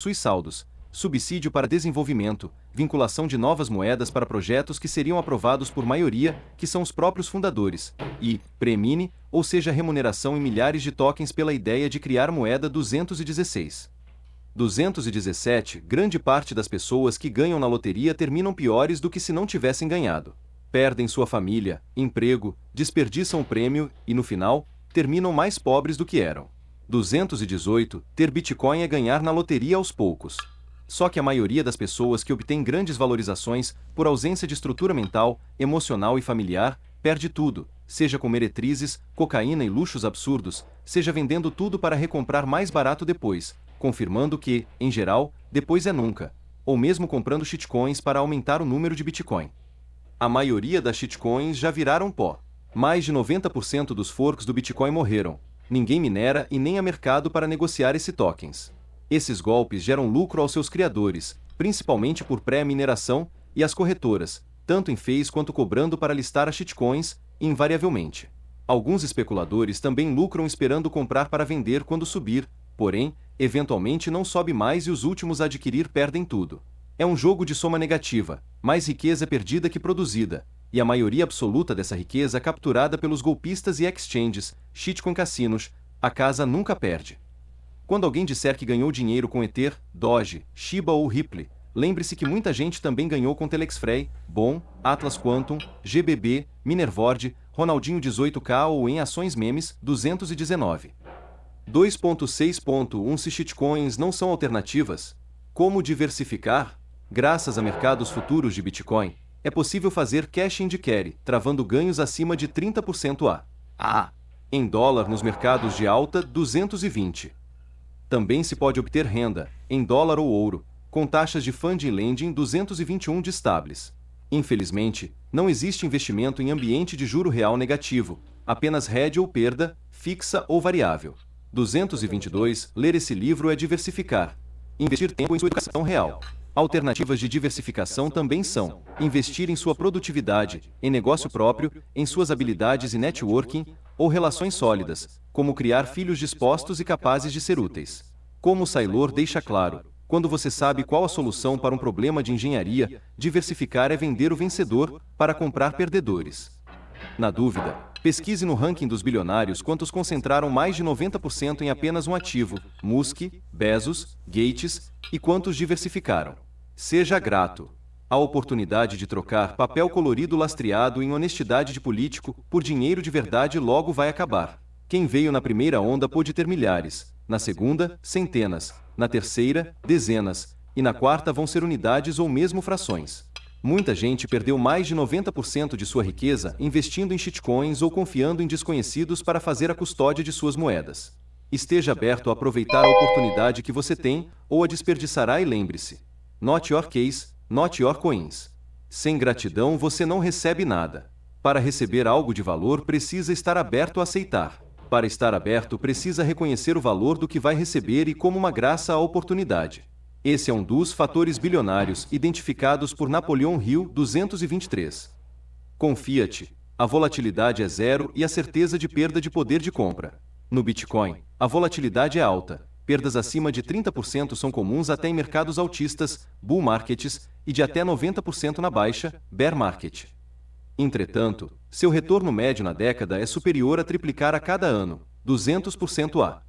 possui saldos, subsídio para desenvolvimento, vinculação de novas moedas para projetos que seriam aprovados por maioria, que são os próprios fundadores, e pre-mine, ou seja, remuneração em milhares de tokens pela ideia de criar moeda 216. 217, grande parte das pessoas que ganham na loteria terminam piores do que se não tivessem ganhado. Perdem sua família, emprego, desperdiçam o prêmio e, no final, terminam mais pobres do que eram. 218, ter Bitcoin é ganhar na loteria aos poucos. Só que a maioria das pessoas que obtém grandes valorizações, por ausência de estrutura mental, emocional e familiar, perde tudo, seja com meretrizes, cocaína e luxos absurdos, seja vendendo tudo para recomprar mais barato depois, confirmando que, em geral, depois é nunca, ou mesmo comprando shitcoins para aumentar o número de Bitcoin. A maioria das shitcoins já viraram pó. Mais de 90% dos forks do Bitcoin morreram. Ninguém minera e nem há mercado para negociar esses tokens. Esses golpes geram lucro aos seus criadores, principalmente por pré-mineração, e às corretoras, tanto em fees quanto cobrando para listar as shitcoins, invariavelmente. Alguns especuladores também lucram esperando comprar para vender quando subir, porém, eventualmente não sobe mais e os últimos a adquirir perdem tudo. É um jogo de soma negativa, mais riqueza perdida que produzida, e a maioria absoluta dessa riqueza capturada pelos golpistas e exchanges, shitcoin cassinos, a casa nunca perde. Quando alguém disser que ganhou dinheiro com Ether, Doge, Shiba ou Ripple, lembre-se que muita gente também ganhou com Telexfrey, Bon, Atlas Quantum, GBB, Minervord, Ronaldinho 18K ou em ações memes, 219. 2.6.1 Se shitcoins não são alternativas, como diversificar? Graças a mercados futuros de Bitcoin, é possível fazer cash and carry, travando ganhos acima de 30% em dólar nos mercados de alta, 220. Também se pode obter renda, em dólar ou ouro, com taxas de funding lending 221 de estables. Infelizmente, não existe investimento em ambiente de juro real negativo, apenas hedge ou perda, fixa ou variável. 222. Ler esse livro é diversificar. Investir tempo em sua educação real. Alternativas de diversificação também são investir em sua produtividade, em negócio próprio, em suas habilidades e networking, ou relações sólidas, como criar filhos dispostos e capazes de ser úteis. Como Saylor deixa claro, quando você sabe qual a solução para um problema de engenharia, diversificar é vender o vencedor para comprar perdedores. Na dúvida, pesquise no ranking dos bilionários quantos concentraram mais de 90% em apenas um ativo, Musk, Bezos, Gates, e quantos diversificaram. Seja grato. A oportunidade de trocar papel colorido lastreado em honestidade de político por dinheiro de verdade logo vai acabar. Quem veio na primeira onda pôde ter milhares, na segunda, centenas, na terceira, dezenas, e na quarta vão ser unidades ou mesmo frações. Muita gente perdeu mais de 90% de sua riqueza investindo em shitcoins ou confiando em desconhecidos para fazer a custódia de suas moedas. Esteja aberto a aproveitar a oportunidade que você tem, ou a desperdiçará e lembre-se. Not your case, not your coins. Sem gratidão você não recebe nada. Para receber algo de valor precisa estar aberto a aceitar. Para estar aberto precisa reconhecer o valor do que vai receber e como uma graça a oportunidade. Esse é um dos fatores bilionários identificados por Napoleon Hill 223. Com Fiat, a volatilidade é zero e a certeza de perda de poder de compra. No Bitcoin, a volatilidade é alta, perdas acima de 30% são comuns até em mercados altistas, bull markets, e de até 90% na baixa, bear market. Entretanto, seu retorno médio na década é superior a triplicar a cada ano, 200%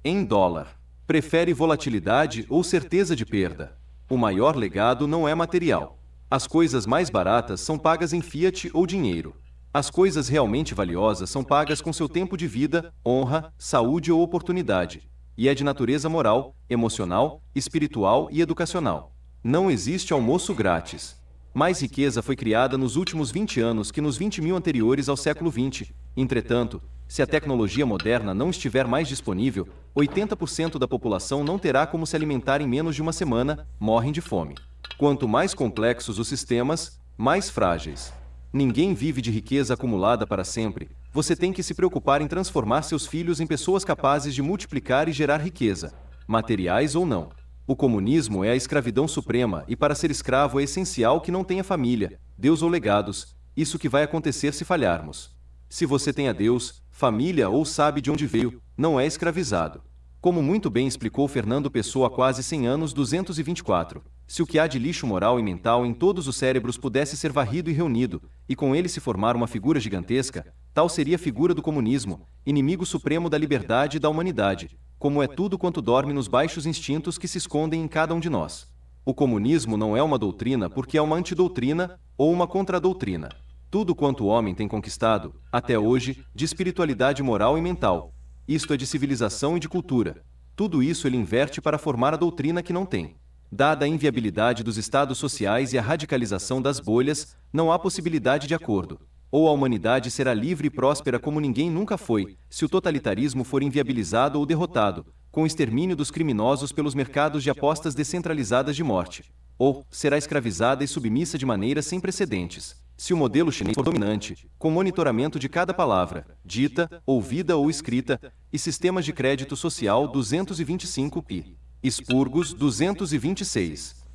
em dólar. Prefere volatilidade ou certeza de perda? O maior legado não é material. As coisas mais baratas são pagas em fiat ou dinheiro. As coisas realmente valiosas são pagas com seu tempo de vida, honra, saúde ou oportunidade. E é de natureza moral, emocional, espiritual e educacional. Não existe almoço grátis. Mais riqueza foi criada nos últimos 20 anos que nos 20.000 anteriores ao século XX. Entretanto, se a tecnologia moderna não estiver mais disponível, 80% da população não terá como se alimentar em menos de uma semana, morrem de fome. Quanto mais complexos os sistemas, mais frágeis. Ninguém vive de riqueza acumulada para sempre. Você tem que se preocupar em transformar seus filhos em pessoas capazes de multiplicar e gerar riqueza, materiais ou não. O comunismo é a escravidão suprema e para ser escravo é essencial que não tenha família, Deus ou legados. Isso que vai acontecer se falharmos. Se você tem a Deus, família ou sabe de onde veio, não é escravizado. Como muito bem explicou Fernando Pessoa há quase 100 anos, 224, se o que há de lixo moral e mental em todos os cérebros pudesse ser varrido e reunido, e com ele se formar uma figura gigantesca, tal seria a figura do comunismo, inimigo supremo da liberdade e da humanidade, como é tudo quanto dorme nos baixos instintos que se escondem em cada um de nós. O comunismo não é uma doutrina porque é uma antidoutrina ou uma contradoutrina. Tudo quanto o homem tem conquistado, até hoje, de espiritualidade moral e mental, isto é de civilização e de cultura, tudo isso ele inverte para formar a doutrina que não tem. Dada a inviabilidade dos estados sociais e a radicalização das bolhas, não há possibilidade de acordo. Ou a humanidade será livre e próspera como ninguém nunca foi, se o totalitarismo for inviabilizado ou derrotado, com o extermínio dos criminosos pelos mercados de apostas descentralizadas de morte. Ou será escravizada e submissa de maneira sem precedentes, se o modelo chinês for dominante, com monitoramento de cada palavra, dita, ouvida ou escrita, e sistemas de crédito social 225 e expurgos 226.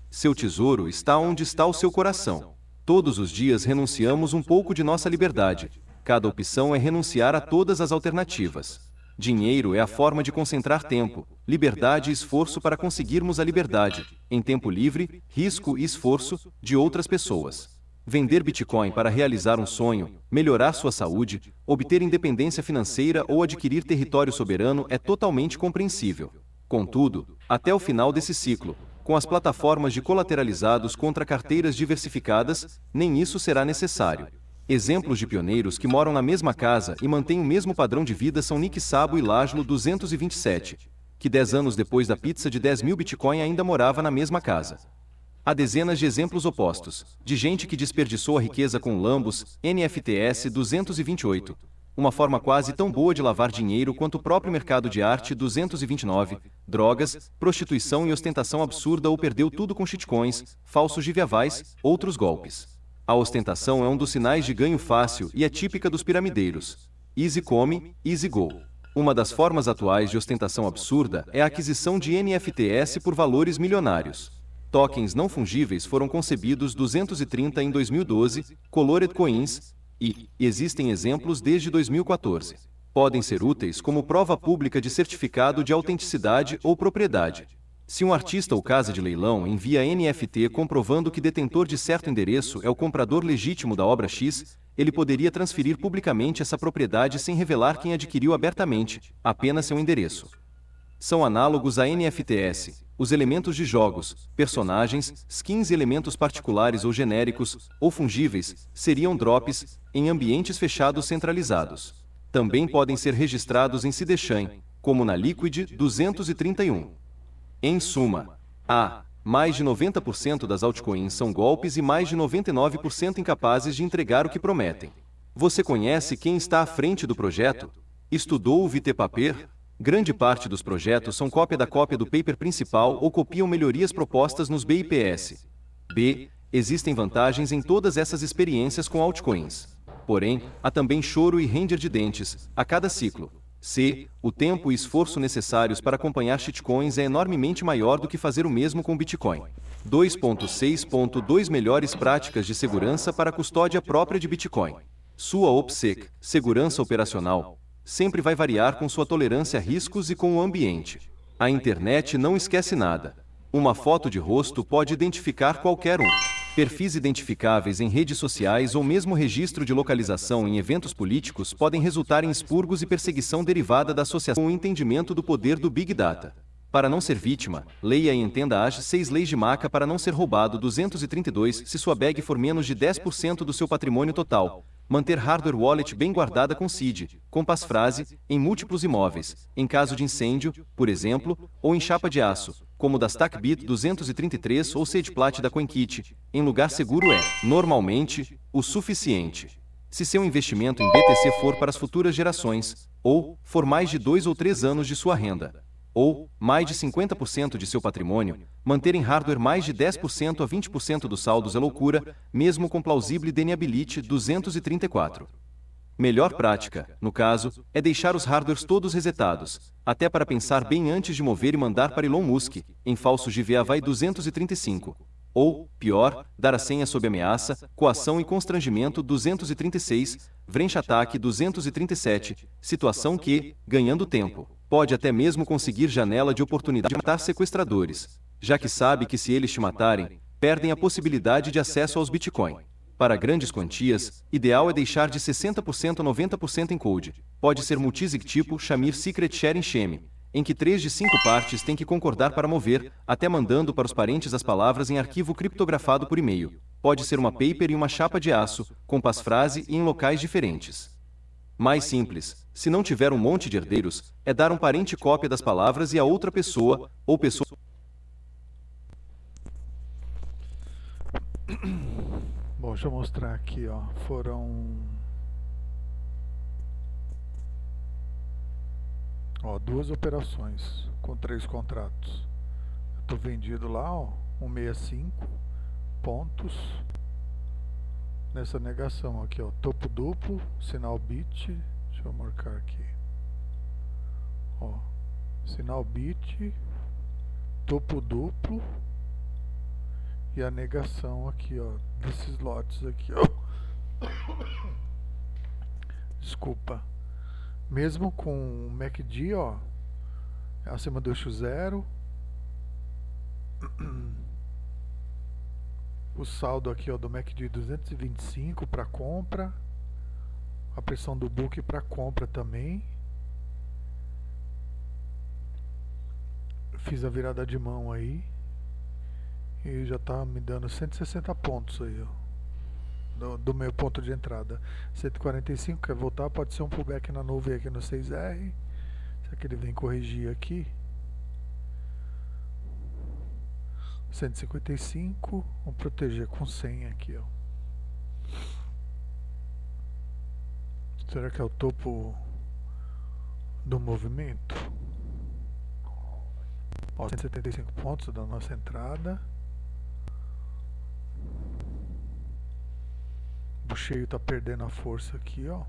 Seu tesouro está onde está o seu coração. Todos os dias renunciamos um pouco de nossa liberdade. Cada opção é renunciar a todas as alternativas. Dinheiro é a forma de concentrar tempo, liberdade e esforço para conseguirmos a liberdade, em tempo livre, risco e esforço, de outras pessoas. Vender Bitcoin para realizar um sonho, melhorar sua saúde, obter independência financeira ou adquirir território soberano é totalmente compreensível. Contudo, até o final desse ciclo, com as plataformas de colateralizados contra carteiras diversificadas, nem isso será necessário. Exemplos de pioneiros que moram na mesma casa e mantêm o mesmo padrão de vida são Nick Szabo e László 227, que 10 anos depois da pizza de 10 mil Bitcoin ainda morava na mesma casa. Há dezenas de exemplos opostos, de gente que desperdiçou a riqueza com Lambos, NFTs 228, uma forma quase tão boa de lavar dinheiro quanto o próprio mercado de arte 229, drogas, prostituição e ostentação absurda ou perdeu tudo com shitcoins, falsos giveaways, outros golpes. A ostentação é um dos sinais de ganho fácil e é típica dos piramideiros. Easy come, easy go. Uma das formas atuais de ostentação absurda é a aquisição de NFTs por valores milionários. Tokens não fungíveis foram concebidos 230 em 2012, Colored Coins, e existem exemplos desde 2014. Podem ser úteis como prova pública de certificado de autenticidade ou propriedade. Se um artista ou casa de leilão envia NFT comprovando que detentor de certo endereço é o comprador legítimo da obra X, ele poderia transferir publicamente essa propriedade sem revelar quem adquiriu abertamente, apenas seu endereço. São análogos a NFTs, os elementos de jogos, personagens, skins e elementos particulares ou genéricos, ou fungíveis, seriam drops, em ambientes fechados centralizados. Também podem ser registrados em Sidechain, como na Liquid 231. Em suma, mais de 90% das altcoins são golpes e mais de 99% incapazes de entregar o que prometem. Você conhece quem está à frente do projeto? Estudou o white paper? Grande parte dos projetos são cópia do paper principal ou copiam melhorias propostas nos BIPS. Existem vantagens em todas essas experiências com altcoins. Porém, há também choro e ranger de dentes, a cada ciclo. O tempo e esforço necessários para acompanhar shitcoins é enormemente maior do que fazer o mesmo com Bitcoin. 2.6.2 Melhores práticas de segurança para a custódia própria de Bitcoin. Sua OPSEC, segurança operacional, sempre vai variar com sua tolerância a riscos e com o ambiente. A internet não esquece nada. Uma foto de rosto pode identificar qualquer um. Perfis identificáveis em redes sociais ou mesmo registro de localização em eventos políticos podem resultar em expurgos e perseguição derivada da associação com o entendimento do poder do Big Data. Para não ser vítima, leia e entenda as 6 leis de Maca para não ser roubado 232 se sua bag for menos de 10% do seu patrimônio total. Manter hardware wallet bem guardada com seed, com passphrase, em múltiplos imóveis, em caso de incêndio, por exemplo, ou em chapa de aço, como da Stackbit 233 ou SagePlat da CoinKit, em lugar seguro é, normalmente, o suficiente. Se seu investimento em BTC for para as futuras gerações, ou for mais de 2 ou 3 anos de sua renda, ou mais de 50% de seu patrimônio, manter em hardware mais de 10% a 20% dos saldos é loucura, mesmo com plausível deniability 234. Melhor prática, no caso, é deixar os hardwares todos resetados, até para pensar bem antes de mover e mandar para Elon Musk, em falso GVA 235. Ou, pior, dar a senha sob ameaça, coação e constrangimento 236, Wrench Attack 237, situação que, ganhando tempo, Pode até mesmo conseguir janela de oportunidade de matar sequestradores, já que sabe que se eles te matarem, perdem a possibilidade de acesso aos Bitcoin. Para grandes quantias, ideal é deixar de 60% a 90% em code. Pode ser multisig tipo Shamir Secret Sharing Sheme, em que 3 de 5 partes têm que concordar para mover, até mandando para os parentes as palavras em arquivo criptografado por e-mail. Pode ser uma paper e uma chapa de aço, com passphrase e em locais diferentes. Mais simples, se não tiver um monte de herdeiros, é dar um parente cópia das palavras e a outra pessoa, ou pessoa. Bom, deixa eu mostrar aqui, ó. Foram... Ó, 2 operações com 3 contratos. Eu tô vendido lá, ó, 165 pontos nessa negação aqui, ó. Topo duplo, sinal bit. Deixa eu marcar aqui. Ó, sinal bit, topo duplo e a negação aqui, ó, desses lotes aqui, ó. Desculpa. Mesmo com o MACD, ó, acima do eixo 0, o saldo aqui, ó, do MACD 225 para compra, a pressão do book para compra também. Fiz a virada de mão aí e já tá me dando 160 pontos aí, ó. Do meu ponto de entrada. 145, quer voltar, pode ser um pullback na nuvem aqui no 6R. Será que ele vem corrigir aqui? 155, vamos proteger com 100 aqui, ó. Será que é o topo do movimento? Ó, 175 pontos da nossa entrada. O cheio tá perdendo a força aqui, ó.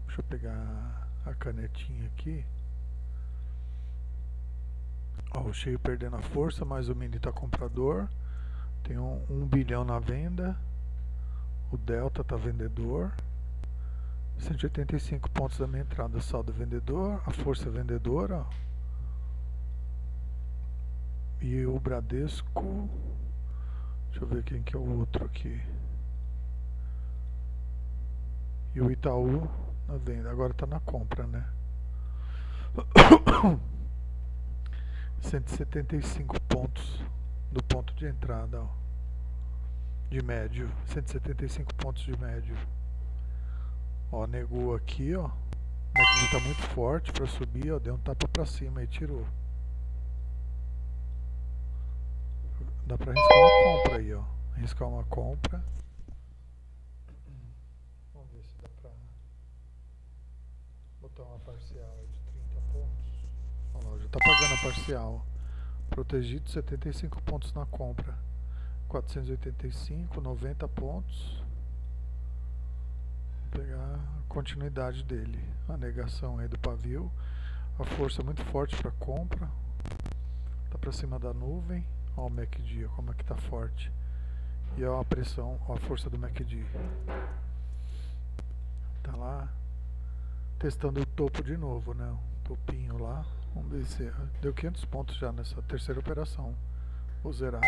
Deixa eu pegar a canetinha aqui. Ó, o cheio perdendo a força, mas o mini tá comprador. Tem 1 bilhão na venda. O delta tá vendedor. 185 pontos da minha entrada, saldo vendedor. A força vendedora, ó. E o Bradesco. Deixa eu ver quem que é o outro aqui. E o Itaú na venda, agora está na compra, né? 175 pontos do ponto de entrada, ó, de médio, 175 pontos de médio. Ó, negou aqui, ó. O MACD está muito forte para subir, ó, deu um tapa para cima e tirou. Dá para arriscar uma compra aí, ó. Arriscar uma compra. Botar uma parcial de 30 pontos. Olha lá, já está pagando a parcial. Protegido 75 pontos na compra. 485, 90 pontos. Vou pegar a continuidade dele. A negação aí do pavio. A força muito forte para compra. Tá para cima da nuvem. Olha o MACD, como é que tá forte. E ó, a pressão, ó, a força do MACD. Tá lá. Testando o topo de novo, né? O topinho lá. Vamos ver se deu 500 pontos já nessa terceira operação. Vou zerar.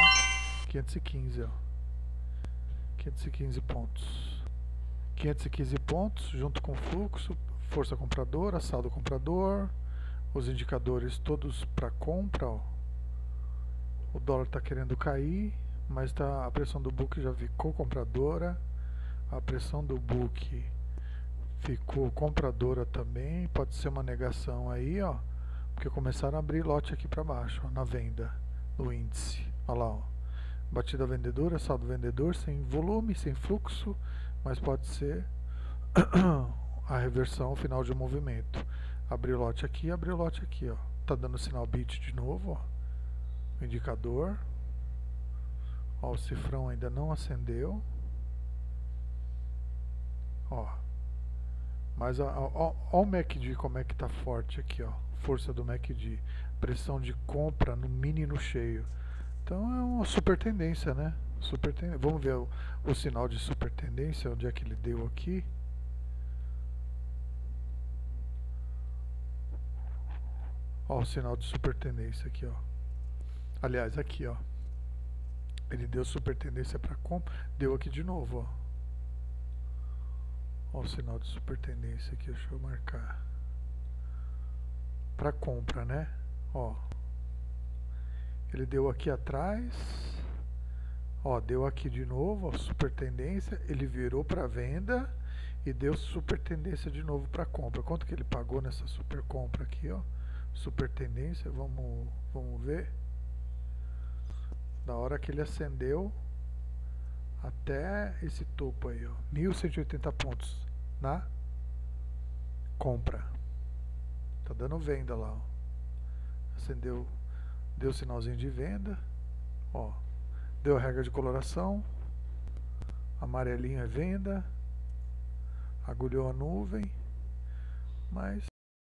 515, ó. 515 pontos. 515 pontos junto com fluxo, força compradora, saldo comprador, os indicadores todos para compra, ó. O dólar está querendo cair, mas tá, a pressão do book já ficou compradora. A pressão do book ficou compradora também, pode ser uma negação aí, ó, porque começaram a abrir lote aqui para baixo, ó, na venda, no índice, olha lá, ó, batida vendedora, saldo vendedor, sem volume, sem fluxo, mas pode ser a reversão final de movimento. Abriu lote aqui, ó, tá dando sinal bit de novo, ó, o indicador, ó, o cifrão ainda não acendeu, ó. Mas ó o MACD como é que tá forte aqui, ó. Força do MACD. Pressão de compra no mini e no cheio. Então é uma super tendência, né? Super tendência. Vamos ver o sinal de super tendência, onde é que ele deu aqui. Ó, o sinal de super tendência aqui, ó. Aliás, aqui, ó. Ele deu super tendência para compra, deu aqui de novo, ó. Ó o sinal de super tendência aqui, deixa eu marcar. Para compra, né? Ó. Ele deu aqui atrás. Ó, deu aqui de novo, ó, super tendência, ele virou para venda e deu super tendência de novo para compra. Quanto que ele pagou nessa super compra aqui, ó? Super tendência, vamos ver. Da hora que ele acendeu até esse topo aí, ó, 1180 pontos na compra. Tá dando venda lá, ó. Acendeu, deu sinalzinho de venda, ó. Deu a regra de coloração, amarelinho é venda, agulhou a nuvem, mas